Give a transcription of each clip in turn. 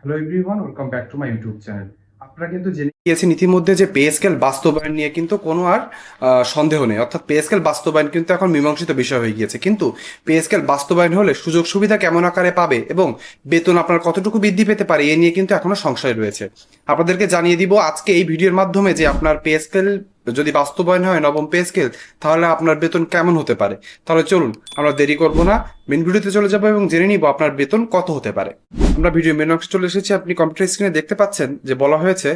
Hello everyone, welcome back to my YouTube channel. আপনারা কিন্তু জেনে গিয়েছেন ইতিমধ্যে যে পে স্কেল বাস্তবায়ন নিয়ে কিন্তু কোনো আর সন্দেহ নেই। অর্থাৎ পে স্কেল বাস্তবায়ন কিন্তু এখন মীমাংসিত বিষয় হয়ে গিয়েছে। কিন্তু পে স্কেল বাস্তবায়ন হলে সুযোগ সুবিধা কেমন আকারে পাবে এবং বেতন আপনার কতটুকু বৃদ্ধি পেতে পারে এ নিয়ে কিন্তু এখনো সংশয় রয়েছে। আপনাদেরকে জানিয়ে দিব আজকে এই ভিডিওর মাধ্যমে যে আপনার পে স্কেল যদি বাস্তবায়ন হয় নবম পে স্কেল, তাহলে আপনার বেতন কেমন হতে পারে। তাহলে চলুন আমরা দেরি করব না, মেন ভিডিওতে চলে যাবো এবং জেনে নিব আপনার বেতন কত হতে পারে। আমরা ভিডিও মেন অংশে চলে এসেছি। আপনি কম্পিউটার স্ক্রিনে দেখতে পাচ্ছেন যে বলা হয়েছে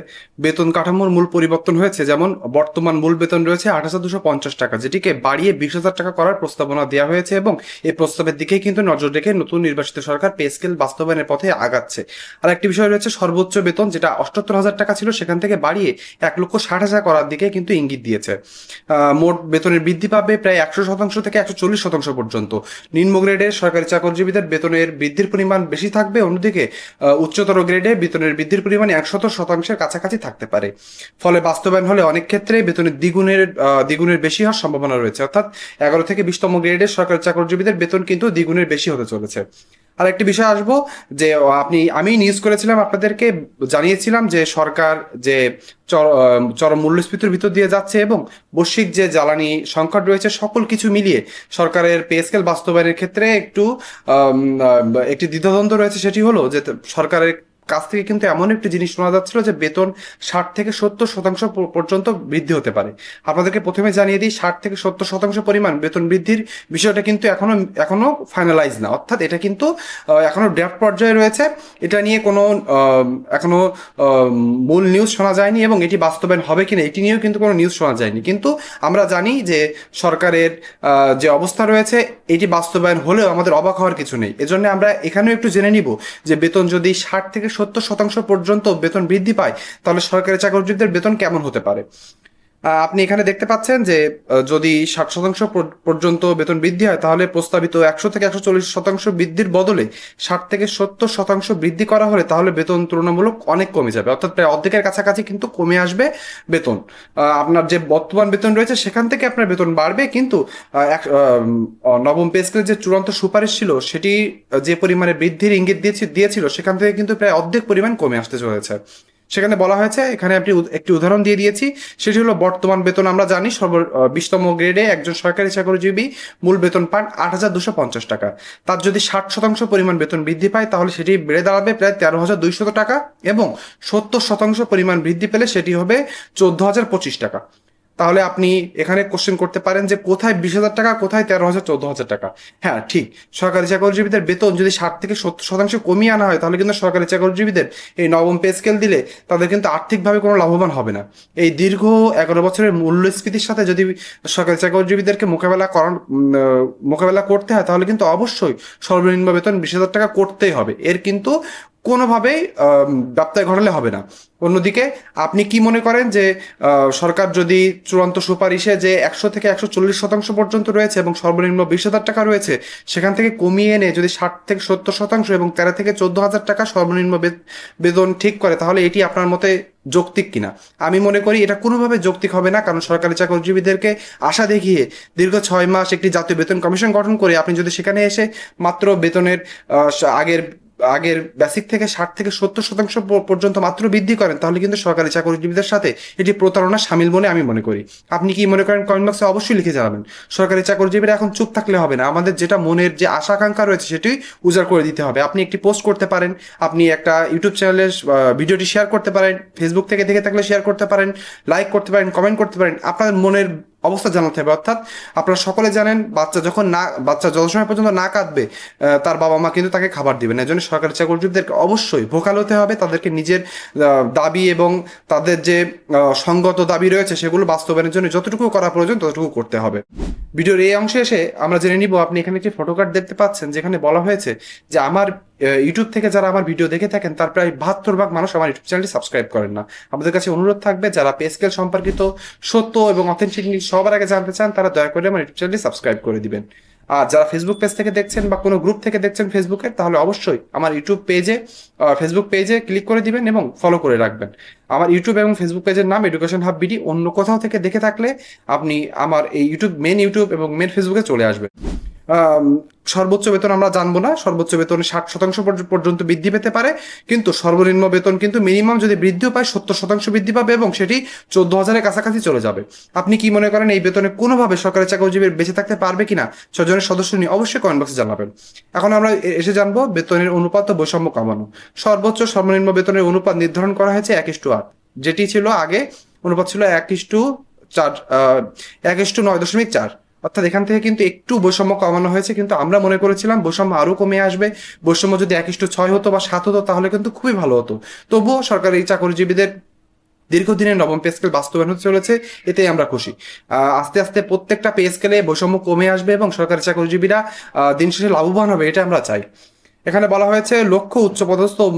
বেতন কাঠামোর মূল পরিবর্তন হয়েছে। যেমন বর্তমান মূল বেতন রয়েছে ৮,২৫০ টাকা, যেটিকে বাড়িয়ে ২০,০০০ টাকা করার প্রস্তাবনা দেওয়া হয়েছে এবং এই প্রস্তাবের দিকেই কিন্তু নজর রেখে নতুন নির্বাচিত সরকার পে স্কেল বাস্তবায়নের পথে আগাচ্ছে। আর একটি বিষয় রয়েছে সর্বোচ্চ বেতন, যেটা ৭৮,০০০ টাকা ছিল সেখান থেকে বাড়িয়ে ১,৬০,০০০ করার দিকে কিন্তু ইঙ্গিত দিয়েছে। মোট বেতনের বৃদ্ধি পাবে প্রায় ১০০% থেকে ১৪০% পর্যন্ত। নিম্ন গ্রেডের সরকারি চাকরিজীবীদের বেতনের বৃদ্ধির পরিমাণ বেশি থাকবে, অন্যদিকে উচ্চতর গ্রেডে বেতনের বৃদ্ধির পরিমাণ ১০০%-এর কাছাকাছি থাকতে পারে। ফলে বাস্তবায়ন হলে অনেক ক্ষেত্রে বেতনের দ্বিগুণের বেশি হওয়ার সম্ভাবনা রয়েছে। অর্থাৎ ১১ থেকে ২০তম গ্রেডের সরকারি চাকরিজীবীদের বেতন কিন্তু দ্বিগুণের বেশি হতে চলেছে। আর একটি বিষয় আসবো যে আমি নিউজ করেছিলাম, আপনাদেরকে জানিয়েছিলাম যে সরকার যে চরম মূল্যস্ফীতির ভিতর দিয়ে যাচ্ছে এবং বৈশ্বিক যে জ্বালানি সংকট রয়েছে, সকল কিছু মিলিয়ে সরকারের পে স্কেল বাস্তবায়নের ক্ষেত্রে একটি দ্বিধাদ্বন্দ্ব রয়েছে। সেটি হলো যে সরকারের কাছ থেকে কিন্তু এমন একটি জিনিস শোনা যাচ্ছিল যে বেতন ৬০ থেকে ৭০% পর্যন্ত বৃদ্ধি হতে পারে। আপনাদেরকে প্রথমে জানিয়ে দিই, ৬০ থেকে ৭০% পরিমাণ বেতন বৃদ্ধির বিষয়টা কিন্তু এখনো ফাইনালাইজ না। অর্থাৎ এটা কিন্তু এখনো ড্রাফট পর্যায়ে রয়েছে। এটা নিয়ে কোনো এখনো মূল নিউজ শোনা যায়নি এবং এটি বাস্তবায়ন হবে কিনা এটি নিয়েও কিন্তু কোনো নিউজ শোনা যায়নি। কিন্তু আমরা জানি যে সরকারের যে অবস্থা রয়েছে, এটি বাস্তবায়ন হলেও আমাদের অবাক হওয়ার কিছু নেই। এজন্য আমরা এখানেও একটু জেনে নিব যে বেতন যদি ৬০ থেকে ৭০% পর্যন্ত বেতন বৃদ্ধি পায়, তাহলে সরকারি চাকরিজীবীদের বেতন কেমন হতে পারে। আপনি এখানে দেখতে পাচ্ছেন যে যদি ৬০% পর্যন্ত বেতন বৃদ্ধি হয়, তাহলে প্রস্তাবিত ১০০ থেকে ১৪০% বৃদ্ধির বদলে ৬০ থেকে ৭০% বৃদ্ধি করা হলে তাহলে বেতন তুলনামূলক অনেক কমে যাবে। অর্থাৎ প্রায় অর্ধেকের কাছাকাছি কিন্তু কমে আসবে বেতন। আপনার যে বর্তমান বেতন রয়েছে সেখান থেকে আপনার বেতন বাড়বে, কিন্তু নবম পে স্কেলের যে চূড়ান্ত সুপারিশ ছিল সেটি যে পরিমাণে বৃদ্ধির ইঙ্গিত দিয়েছিল সেখান থেকে কিন্তু প্রায় অর্ধেক পরিমাণ কমে আসতে চলেছে। সেখানে বলা হয়েছে, এখানে আপনি একটি উদাহরণ দিয়ে দিয়েছি, সেটি হলো বর্তমান বেতন আমরা জানি ২০তম গ্রেডে একজন সরকারি চাকরিজীবী মূল বেতন পান ৮,২৫০ টাকা। তার যদি ৬০% পরিমাণ বেতন বৃদ্ধি পায় তাহলে সেটি বেড়ে দাঁড়াবে প্রায় ১৩,২০০ টাকা এবং ৭০% পরিমাণ বৃদ্ধি পেলে সেটি হবে ১৪,০২৫ টাকা। তাহলে আপনি এখানে কোশ্চেন করতে পারেন যে কোথায় ২০,০০০ টাকা, কোথায় ১৩,০০০, ১৪,০০০ টাকা। হ্যাঁ ঠিক, সরকারি চাকরিজীবীদের বেতন যদি ৬০ থেকে ৭০% কমিয়ে আনা হয়, তাহলে কিন্তু সরকারি চাকরিজীবীদের এই নবম পে স্কেল দিলে তাদের কিন্তু আর্থিকভাবে কোনো লাভবান হবে না। এই দীর্ঘ ১১ বছরের মূল্যস্ফীতির সাথে যদি সরকারি চাকরিজীবীদেরকে মোকাবেলা করতে হয়, তাহলে কিন্তু অবশ্যই সর্বনিম্ন বেতন ২০,০০০ টাকা করতেই হবে। এর কিন্তু কোনোভাবেই ব্যত্যয় ঘটালে হবে না। অন্যদিকে আপনি কি মনে করেন যে সরকার যদি চূড়ান্ত সুপারিশে যে ১০০ থেকে ১৪০% পর্যন্ত রয়েছে এবং সর্বনিম্ন ২০,০০০ টাকা রয়েছে, সেখান থেকে কমিয়ে এনে যদি ৬০ থেকে ৭০% এবং ১৩ থেকে ১৪,০০০ টাকা সর্বনিম্ন বেতন ঠিক করে, তাহলে এটি আপনার মতে যৌক্তিক কিনা? আমি মনে করি এটা কোনোভাবে যৌক্তিক হবে না। কারণ সরকারি চাকরিজীবীদেরকে আশা দেখিয়ে দীর্ঘ ৬ মাস একটি জাতীয় বেতন কমিশন গঠন করে আপনি যদি সেখানে এসে মাত্র বেতনের আগের আগের বেসিক থেকে ৬০ থেকে ৭০% পর্যন্ত মাত্র বৃদ্ধি করেন, তাহলে কিন্তু সরকারি চাকরিজীবীদের সাথে এটি প্রতারণা সামিল বলে আমি মনে করি। আপনি কি মনে করেন কমেন্ট বক্সে অবশ্যই লিখে জানাবেন। সরকারি চাকরিজীবীরা এখন চুপ থাকলে হবে না, আমাদের যেটা মনের যে আশা আকাঙ্ক্ষা রয়েছে সেটি উজাড় করে দিতে হবে। আপনি একটি পোস্ট করতে পারেন, আপনি একটা ইউটিউব চ্যানেলে ভিডিওটি শেয়ার করতে পারেন, ফেসবুক থেকে দেখে থাকলে শেয়ার করতে পারেন, লাইক করতে পারেন, কমেন্ট করতে পারেন, আপনার মনের অবস্থা জানাতে হবে। অর্থাৎ আপনারা সকলে জানেন, বাচ্চা যত সময় পর্যন্ত না কাঁদবে তার বাবা মা কিন্তু তাকে খাবার দিবে না। এই জন্য সরকারি চাকরিজীবীদেরকে অবশ্যই ভোকাল হতে হবে, তাদেরকে নিজের দাবি এবং তাদের যে সঙ্গত দাবি রয়েছে সেগুলো বাস্তবায়নের জন্য যতটুকু করা প্রয়োজন ততটুকু করতে হবে। ভিডিওর এই অংশে এসে আমরা জেনে নিব, আপনি এখানে একটি ফটো কার্ড দেখতে পাচ্ছেন যেখানে বলা হয়েছে যে আমার ইউটিউব থেকে যারা আমার ভিডিও দেখে থাকেন তার প্রায় ৭২ ভাগ মানুষ আমার ইউটিউব চ্যানেলটি সাবস্ক্রাইব করেন না। আমাদের কাছে অনুরোধ থাকবে, যারা পে স্কেল সম্পর্কিত সত্য এবং অথেন্টিক নিউজ সবার আগে জানতে চান, তারা দয়া করে আমার ইউটিউব চ্যানেলটি সাবস্ক্রাইব করে দিবেন। আর যারা ফেসবুক পেজ থেকে দেখছেন বা কোনো গ্রুপ থেকে দেখছেন ফেসবুকের, তাহলে অবশ্যই আমার ফেসবুক পেজে ক্লিক করে দিবেন এবং ফলো করে রাখবেন। আমার ইউটিউব এবং ফেসবুক পেজের নাম এডুকেশন হাব বিডি। অন্য কোথাও থেকে দেখে থাকলে আপনি আমার এই মেন ইউটিউব এবং মেন ফেসবুকে চলে আসবেন। আম, সর্বোচ্চ বেতন আমরা জানবো না, সর্বোচ্চ বেতন 60% পর্যন্ত বৃদ্ধি পেতে পারে, কিন্তু সর্বনিম্ন বেতন কিন্তু মিনিমাম যদি বৃদ্ধিও পায় 70% বৃদ্ধি পাবে এবং সেটি 14,000-এর কাছাকাছি চলে যাবে। আপনি কি মনে করেন এই বেতনে কোনোভাবে সরকারি চাকরিজীবী বেঁচে থাকতে পারবে কিনা? 6 জনের সদস্য নিয়ে অবশ্যই কমেন্ট বক্সে জানাবেন। এখন আমরা এসে জানবো বেতনের অনুপাত ও বৈষম্য কমানো। সর্বোচ্চ সর্বনিম্ন বেতনের অনুপাত নির্ধারণ করা হয়েছে 1:8, যেটি ছিল আগে অনুপাত ছিল 1:4, 1:9.4। অর্থাৎ এখান থেকে কিন্তু একটু বৈষম্য কমানো হয়েছে, কিন্তু আমরা মনে করেছিলাম বৈষম্য আরো কমে আসবে। বৈষম্য যদি 1:6 হতো বা 7 হতো তাহলে কিন্তু খুবই ভালো হতো। তবুও সরকারি চাকরিজীবীদের দীর্ঘদিনের নবম পে স্কেল বাস্তবায়ন হতে চলেছে, এতেই আমরা খুশি। আস্তে আস্তে প্রত্যেকটা পে স্কেলে বৈষম্য কমে আসবে এবং সরকারি চাকরিজীবীরা দিন শেষে লাভবান হবে, এটা আমরা চাই। এখানে বলা হয়েছে লক্ষ্য উচ্চপদস্থ ও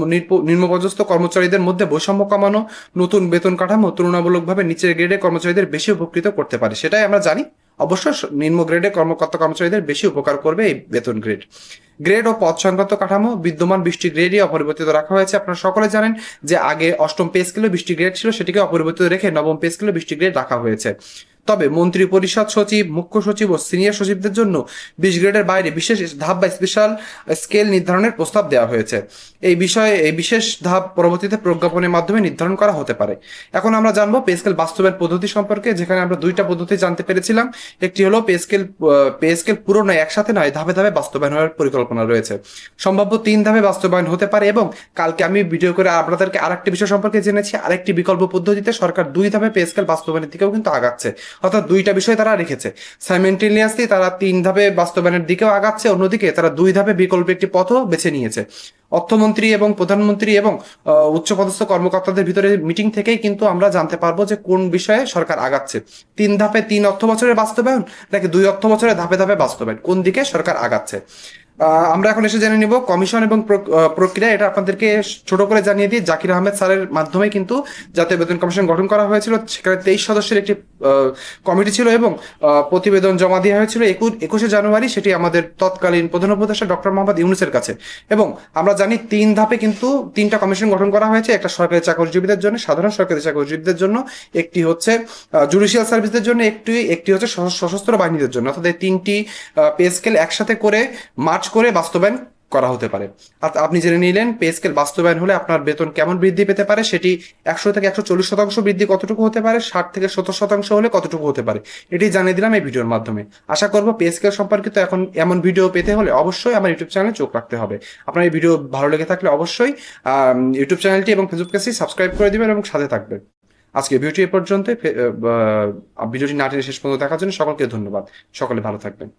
নিম্নপদস্থ কর্মচারীদের মধ্যে বৈষম্য কমানো, নতুন বেতন কাঠামো তুলনামূলকভাবে নিচের গ্রেডের কর্মচারীদের বেশি উপকৃত করতে পারে, সেটাই আমরা জানি। অবশ্য নিম্ন গ্রেডের কর্মকর্তা কর্মচারীদের বেশি উপকার করবে এই বেতন গ্রেড। গ্রেড ও পদ সংক্রান্ত কাঠামো বিদ্যমান 20টি গ্রেডই অপরিবর্তিত রাখা হয়েছে। আপনারা সকলে জানেন যে আগে অষ্টম পে স্কেলে 20টি গ্রেড ছিল, সেটিকে অপরিবর্তিত রেখে নবম পে স্কেলে 20টি গ্রেড রাখা হয়েছে। তবে মন্ত্রী পরিষদ সচিব, মুখ্য সচিব ও সিনিয়র সচিবদের জন্য 20 গ্রেডের বাইরে বিশেষ ধাপ বা স্পেশাল স্কেল নির্ধারণের প্রস্তাব দেওয়া হয়েছে। এই বিশেষ ধাপ পরবর্তীতে প্রজ্ঞাপনের মাধ্যমে নির্ধারণ করা হতে পারে। এখন আমরা জানবো পে স্কেল বাস্তবায়ন পদ্ধতি সম্পর্কে, যেখানে আমরা দুইটা পদ্ধতি জানতে পেরেছিলাম। একটি হলো পে স্কেল পুরো নয়, একসাথে নয়, ধাপে ধাপে বাস্তবায়ন হওয়ার পরিকল্পনা রয়েছে। সম্ভাব্য 3 ধাপে বাস্তবায়ন হতে পারে এবং কালকে আমি ভিডিও করে আপনাদেরকে আরেকটি বিষয় সম্পর্কে জেনেছি, আরেকটি বিকল্প পদ্ধতিতে সরকার 2 ধাপে পে স্কেল বাস্তবায়নের দিকেও কিন্তু আগাচ্ছে। অর্থাৎ দুইটা বিষয় তারা রেখেছে, সাইমেন্টেনিয়াসলি তারা 3 ধাপে বাস্তবায়নের দিকেও আগাচ্ছে, অন্যদিকে তারা 2 ধাপে বিকল্প একটি পথও বেছে নিয়েছে। অর্থমন্ত্রী এবং প্রধানমন্ত্রী এবং উচ্চপদস্থ কর্মকর্তাদের ভিতরে মিটিং থেকেই কিন্তু আমরা জানতে পারবো যে কোন বিষয়ে সরকার আগাচ্ছে। 3 ধাপে 3 অর্থ বছরের বাস্তবায়ন নাকি 2 অর্থ বছরে ধাপে ধাপে বাস্তবায়ন, কোন দিকে সরকার আগাচ্ছে। আমরা এখন এসে জেনে নিব কমিশন এবং প্রক্রিয়া। এটা আপনাদেরকে ছোট করে জানিয়ে দিই, জাকির আহমেদ স্যারের মাধ্যমে কিন্তু জাতীয় বেতন কমিশন গঠন করা হয়েছিল। সেখানে 23 সদস্যের একটি কমিটি ছিল এবং প্রতিবেদন জমা দেওয়া হয়েছিল 21শে জানুয়ারি, সেটি আমাদের তৎকালীন প্রধান উপদেষ্টা ডক্টর মোহাম্মদ ইউনূসের কাছে। এবং আমরা জানি 3 ধাপে কিন্তু 3টা কমিশন গঠন করা হয়েছে, একটা সরকারি চাকরিজীবীদের জন্য, সাধারণ সরকারি চাকরিজীবীদের জন্য, একটি হচ্ছে জুডিশিয়াল সার্ভিসদের জন্য, একটি হচ্ছে সশস্ত্র বাহিনীদের জন্য। অর্থাৎ এই 3টি পে স্কেল একসাথে করে মার্চ করে বাস্তবায়ন করা হতে পারে। আপনি জেনে নিলেন পে স্কেল বাস্তবায়ন হলে আপনার বেতন কেমন বৃদ্ধি পেতে পারে, সেটি 100 থেকে 140% বৃদ্ধি কতটুকু হতে পারে, 60 থেকে 70% হলে কতটুকু হতে পারে, এটি জানিয়ে দিলাম এই ভিডিওর মাধ্যমে। আশা করব পে স্কেল সম্পর্কিত এখন এমন ভিডিও পেতে হলে অবশ্যই আমার ইউটিউব চ্যানেলে চোখ রাখতে হবে। আপনার এই ভিডিও ভালো লেগে থাকলে অবশ্যই ইউটিউব চ্যানেলটি এবং ফেসবুক পেজটি সাবস্ক্রাইব করে দিবেন এবং সাথে থাকবেন। আজকে ভিডিওটি এ পর্যন্ত। ভিডিওটি না টেনে শেষ পর্যন্ত দেখার জন্য সকলকে ধন্যবাদ। সকলে ভালো থাকবেন।